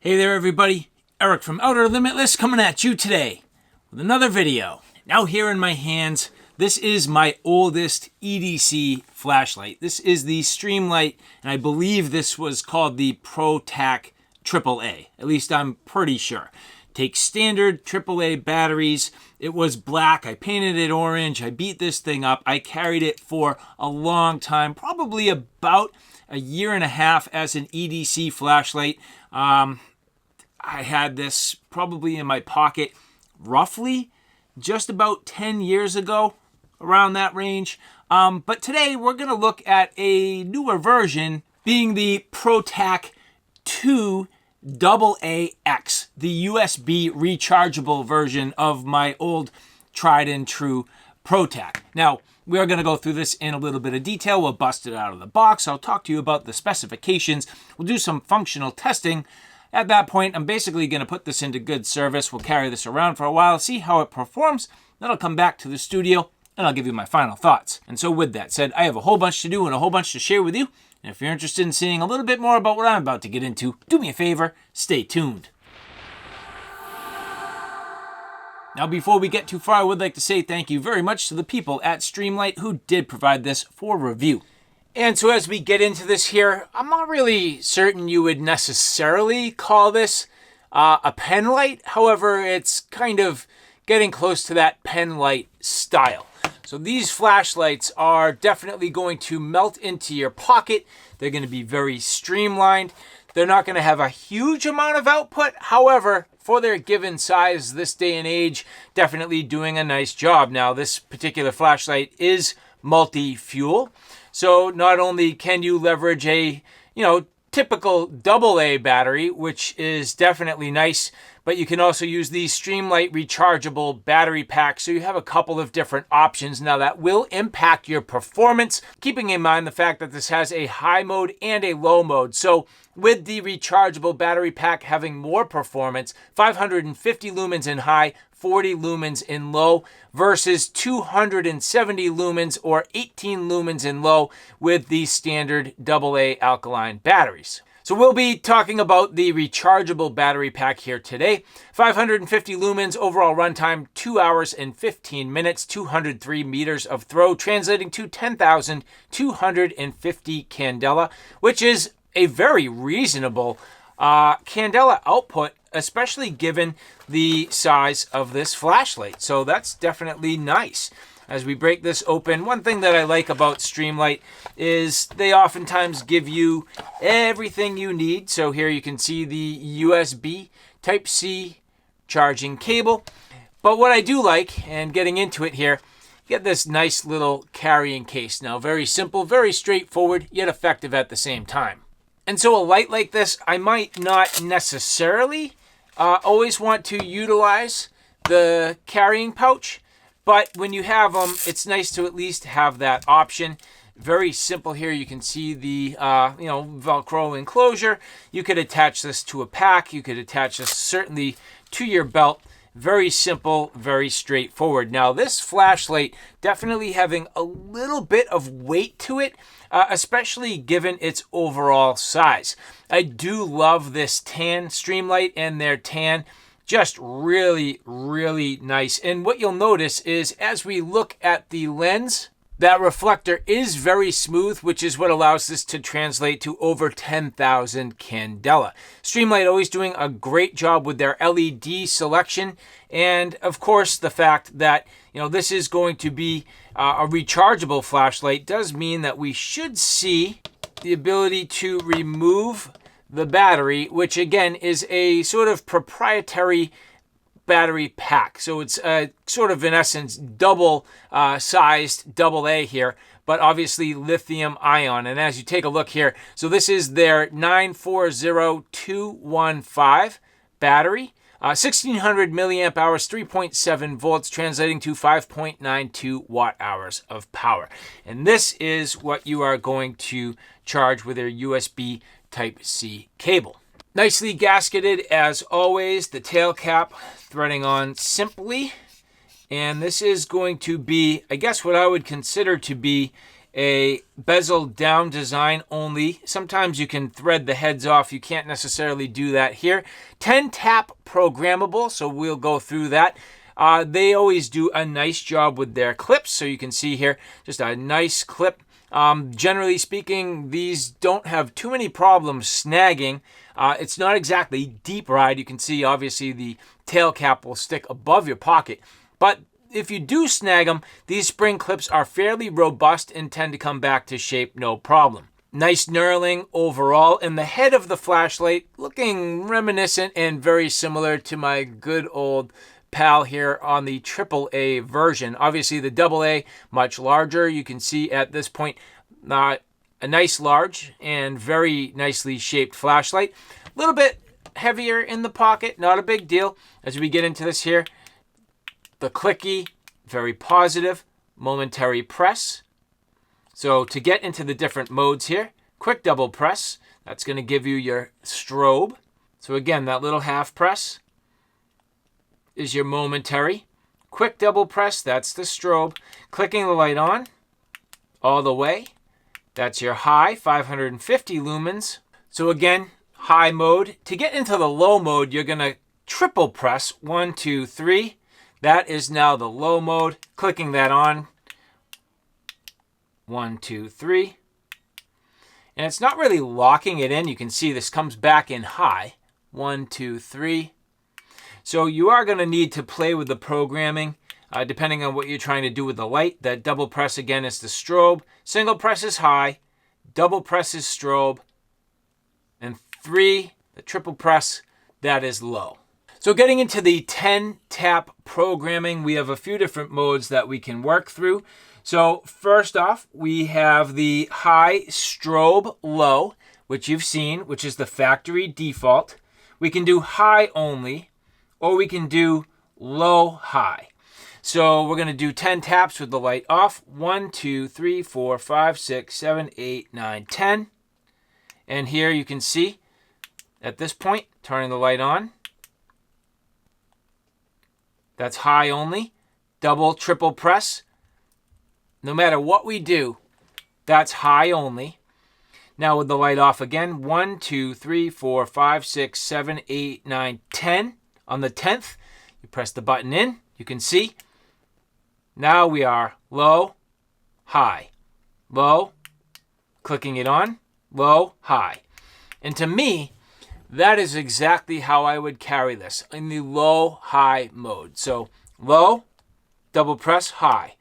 Hey there everybody, Eric from Outer Limitless coming at you today with another video. Now here in my hands, this is my oldest EDC flashlight. This is the Streamlight, and I believe this was called the Protac AAA. At least I'm pretty sure. Takes standard AAA batteries. It was black. I painted it orange. I beat this thing up. I carried it for a long time, probably about a year and a half as an EDC flashlight. I had this probably in my pocket roughly just about 10 years ago, around that range. But today we're going to look at a newer version, being the Protac 2 AAX, the USB rechargeable version of my old tried and true Protac. Now, we are going to go through this in a little bit of detail. We'll bust it out of the box. I'll talk to you about the specifications. We'll do some functional testing. At that point, I'm basically going to put this into good service. We'll carry this around for a while, see how it performs. Then I'll come back to the studio and I'll give you my final thoughts. And so with that said, I have a whole bunch to do and a whole bunch to share with you. And if you're interested in seeing a little bit more about what I'm about to get into, do me a favor, stay tuned. Now, before we get too far, I would like to say thank you very much to the people at Streamlight who did provide this for review. And so as we get into this here, I'm not really certain you would necessarily call this a pen light. However, it's kind of getting close to that pen light style. So these flashlights are definitely going to melt into your pocket. They're going to be very streamlined. They're not going to have a huge amount of output. However, for their given size this day and age, definitely doing a nice job. Now, this particular flashlight is multi-fuel. So not only can you leverage a, typical AA battery, which is definitely nice, but you can also use the Streamlight rechargeable battery pack. So you have a couple of different options. Now that will impact your performance, keeping in mind the fact that this has a high mode and a low mode. So with the rechargeable battery pack having more performance, 550 lumens in high, 40 lumens in low versus 270 lumens or 18 lumens in low with the standard AA alkaline batteries. So we'll be talking about the rechargeable battery pack here today. 550 lumens, overall runtime 2 hours and 15 minutes, 203 meters of throw, translating to 10,250 candela, which is a very reasonable candela output, especially given the size of this flashlight. So that's definitely nice. As we break this open, one thing that I like about Streamlight is they oftentimes give you everything you need. So here you can see the USB Type-C charging cable. But what I do like, and getting into it here, you get this nice little carrying case. Now, very simple, very straightforward, yet effective at the same time. And so a light like this, I might not necessarily always want to utilize the carrying pouch. But when you have them, it's nice to at least have that option. Very simple here. You can see the Velcro enclosure. You could attach this to a pack. You could attach this certainly to your belt. Very simple, very straightforward. Now, this flashlight definitely having a little bit of weight to it, especially given its overall size. I do love this tan Streamlight and their tan. Just really, really nice. And what you'll notice is as we look at the lens, that reflector is very smooth, which is what allows this to translate to over 10,000 candela. Streamlight always doing a great job with their LED selection. And of course, the fact that, this is going to be a rechargeable flashlight does mean that we should see the ability to remove the battery, which again is a sort of proprietary battery pack. So it's sort of in essence double sized AA here, but obviously lithium ion. And as you take a look here, so this is their 940215 battery, 1600 milliamp hours, 3.7 volts, translating to 5.92 watt hours of power. And this is what you are going to charge with their USB Type-C cable. Nicely gasketed as always, the tail cap threading on simply. And this is going to be, I guess, what I would consider to be a bezel down design only. Sometimes you can thread the heads off. You can't necessarily do that here. 10 tap programmable, so we'll go through that. They always do a nice job with their clips, so you can see here just a nice clip. Generally speaking, these don't have too many problems snagging. It's not exactly deep ride. You can see obviously the tail cap will stick above your pocket, but if you do snag them, these spring clips are fairly robust and tend to come back to shape no problem. Nice knurling overall, and the head of the flashlight looking reminiscent and very similar to my good old pal here on the AAA version. Obviously the AA much larger. You can see at this point a nice large and very nicely shaped flashlight. A little bit heavier in the pocket, not a big deal. As we get into this here, the clicky, very positive, momentary press. So to get into the different modes here, quick double press, that's going to give you your strobe. So again, that little half press is your momentary. Quick double press, that's the strobe. Clicking the light on all the way, that's your high, 550 lumens. So again, high mode. To get into the low mode, you're going to triple press 1, 2, 3. That is now the low mode. Clicking that on, 1, 2, 3. And it's not really locking it in. You can see this comes back in high, 1, 2, 3. So you are going to need to play with the programming depending on what you're trying to do with the light. That double press again is the strobe. Single press is high. Double press is strobe. And 3, the triple press, that is low. So getting into the 10 tap programming, we have a few different modes that we can work through. So first off, we have the high strobe low, which you've seen, which is the factory default. We can do high only, or we can do low high. So we're going to do 10 taps with the light off. 1, 2, 3, 4, 5, 6, 7, 8, 9, 10. And here you can see at this point, turning the light on. That's high only. Double, triple press. No matter what we do, that's high only. Now with the light off again, 1, 2, 3, 4, 5, 6, 7, 8, 9, 10. On the 10th, you press the button in. You can see. Now we are low, high, low, clicking it on, low, high. And to me, that is exactly how I would carry this in the low, high mode. So low, double press, high.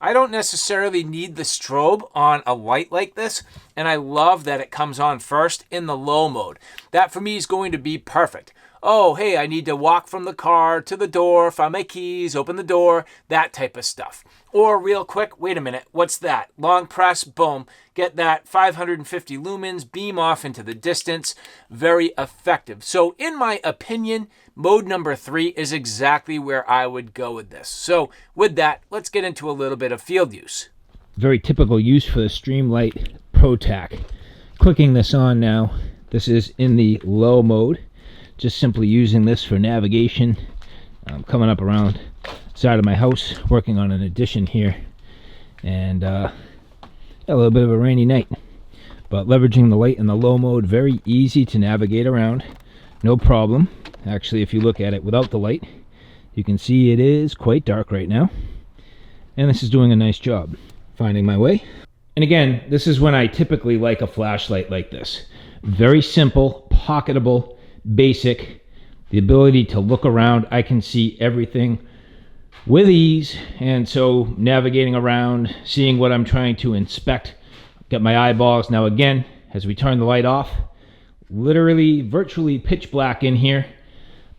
I don't necessarily need the strobe on a light like this, and I love that it comes on first in the low mode. That for me is going to be perfect. Oh, hey, I need to walk from the car to the door, find my keys, open the door, that type of stuff. Or real quick, wait a minute, what's that? Long press, boom, get that 550 lumens, beam off into the distance. Very effective. So in my opinion, mode number 3 is exactly where I would go with this. So with that, let's get into a little bit of field use. Very typical use for the Streamlight Protac. Clicking this on now, this is in the low mode. Just simply using this for navigation. I'm coming up around the side of my house, working on an addition here, and a little bit of a rainy night. But leveraging the light in the low mode, very easy to navigate around, no problem. Actually, if you look at it without the light, you can see it is quite dark right now, and this is doing a nice job finding my way. And again, this is when I typically like a flashlight like this. Very simple, pocketable, basic, the ability to look around. I can see everything with ease, and so navigating around, seeing what I'm trying to inspect, get my eyeballs. Now again, as we turn the light off, literally virtually pitch black in here,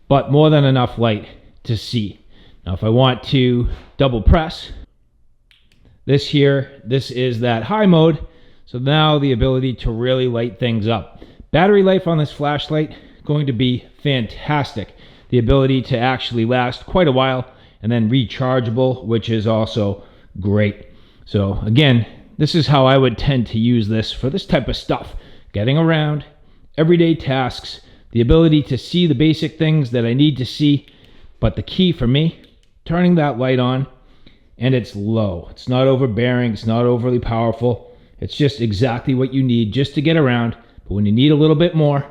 but more than enough light to see. Now if I want to double press this here, this is that high mode, so now the ability to really light things up. Battery life on this flashlight going to be fantastic. The ability to actually last quite a while, and then rechargeable, which is also great. So again, this is how I would tend to use this for this type of stuff. Getting around, everyday tasks, the ability to see the basic things that I need to see, but the key for me, turning that light on, and it's low. It's not overbearing, it's not overly powerful. It's just exactly what you need just to get around. But when you need a little bit more,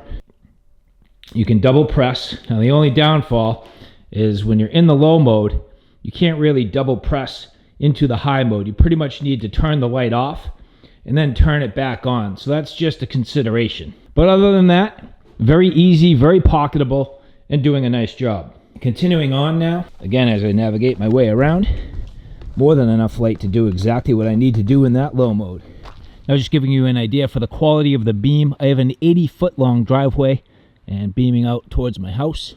you can double press. Now the only downfall is when you're in the low mode, you can't really double press into the high mode. You pretty much need to turn the light off and then turn it back on. So that's just a consideration. But other than that, very easy, very pocketable, and doing a nice job. Continuing on now, again as I navigate my way around, more than enough light to do exactly what I need to do in that low mode. Now just giving you an idea for the quality of the beam, I have an 80-foot long driveway and beaming out towards my house.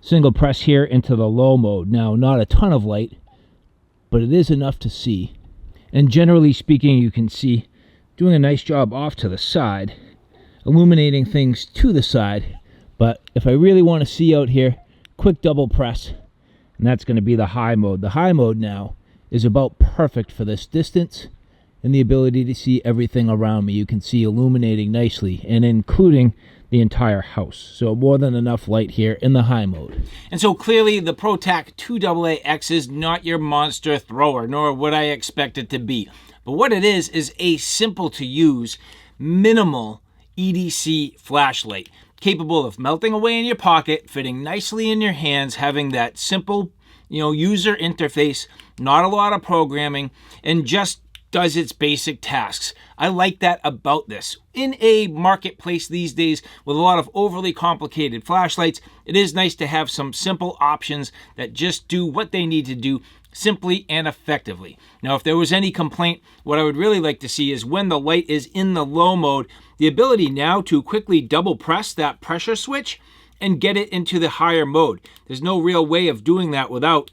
Single press here into the low mode. Now not a ton of light, but it is enough to see. And generally speaking, you can see doing a nice job off to the side, illuminating things to the side. But if I really want to see out here, quick double press, and that's going to be the high mode. The high mode now is about perfect for this distance and the ability to see everything around me. You can see illuminating nicely, and including the entire house. So more than enough light here in the high mode. And so clearly the Protac 2AA-X is not your monster thrower, nor would I expect it to be. But what it is a simple to use, minimal EDC flashlight, capable of melting away in your pocket, fitting nicely in your hands, having that simple, user interface, not a lot of programming, and just does its basic tasks. I like that about this. In a marketplace these days with a lot of overly complicated flashlights, it is nice to have some simple options that just do what they need to do simply and effectively. Now, if there was any complaint, what I would really like to see is when the light is in the low mode, the ability now to quickly double press that pressure switch and get it into the higher mode. There's no real way of doing that without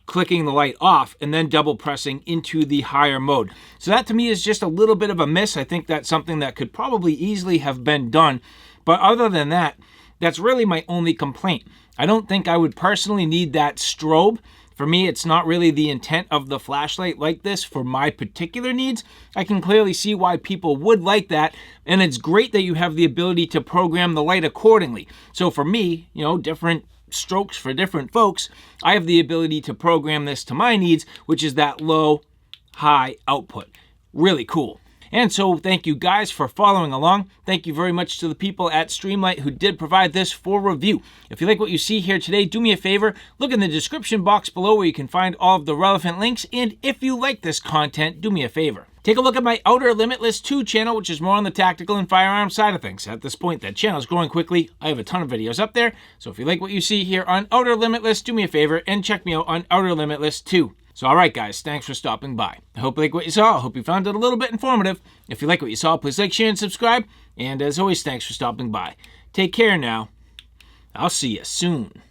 clicking the light off and then double pressing into the higher mode. So that to me is just a little bit of a miss. I think that's something that could probably easily have been done. But other than that, that's really my only complaint. I don't think I would personally need that strobe. For me, it's not really the intent of the flashlight like this for my particular needs. I can clearly see why people would like that, and it's great that you have the ability to program the light accordingly. So for me, different strokes for different folks, I have the ability to program this to my needs, which is that low, high output. Really cool. And so thank you guys for following along. Thank you very much to the people at Streamlight who did provide this for review. If you like what you see here today, do me a favor, look in the description box below where you can find all of the relevant links. And if you like this content, do me a favor. Take a look at my Outer Limitless 2 channel, which is more on the tactical and firearm side of things. At this point, that channel is growing quickly. I have a ton of videos up there. So if you like what you see here on Outer Limitless, do me a favor and check me out on Outer Limitless 2. So all right, guys, thanks for stopping by. I hope you like what you saw. I hope you found it a little bit informative. If you like what you saw, please like, share, and subscribe. And as always, thanks for stopping by. Take care now. I'll see you soon.